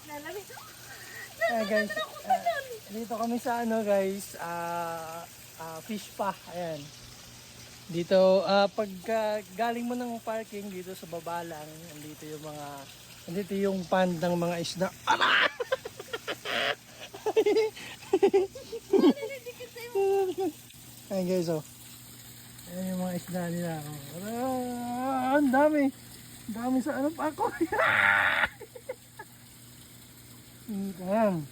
Lalamig. Guys, dito kami sa ano guys, fish pa. Ayan. Dito, pag galing mo ng parking dito sa baba lang, nandito yung pond ng mga isda. Ala! Ayan guys, oh. Ayan yung mga isda nila. Oh. Ang dami. Ang dami sa ano pa ako. Ayan.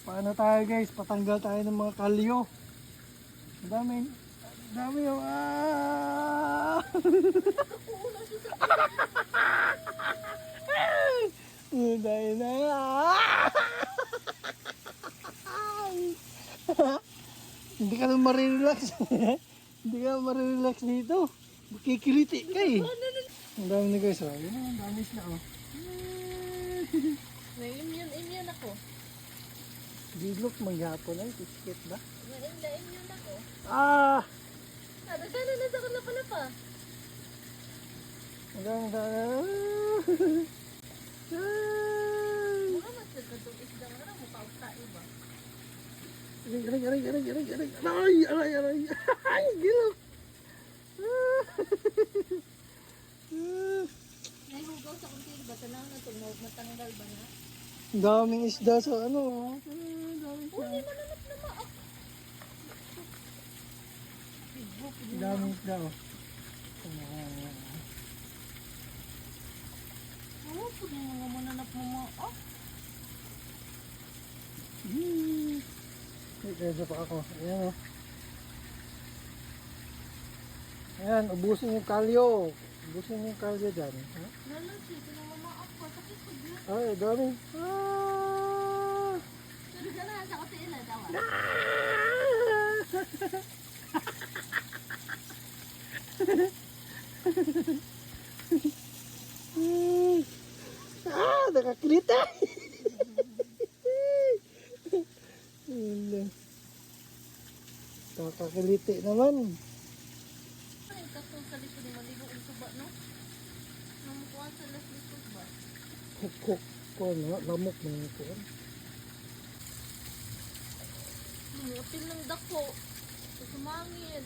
Paano tayo guys? Patanggal tayo ng mga kalyo. Ang dami. Ang dami yung Ang dami na. Hindi ka na marirelax. Hindi ka marirelax dito. Makikiliti ka eh. Ang dami na guys. Oh. Yun, ang dami na oh. May immune ako. Dilok mangyapon ay tiskit ba? May immune ako. Ah! Nagkala na sa pala pa. Ang dami na. Baka mas nagkatong isda nga na mukha iba. Aray! Ay, gilok! May hugaw sa kunti ba? Tanang na tungod, matanggal ba na? Ang daming isda sa ano. Ang Uy, mananap na maak. daming isda oh. Oo, pwede mga mananap na maak. Kaya pa ako. Ayan oh. Ayan, ubusin yung kalyo. Ubusin yung kalyo dyan. Ha? Nalansi, pinamamaak pa. Sakit ko dyan. Ay, dami. Pero ka na, sa kasi ila, dawa. Nakakilita. Nakakiliti naman. Ay, katong sa likod ni maligo ang suba, no? Namukuhan sa likod ba? Kukuk ko na, lamok na ito. Apil ng dako. Sa sumangin.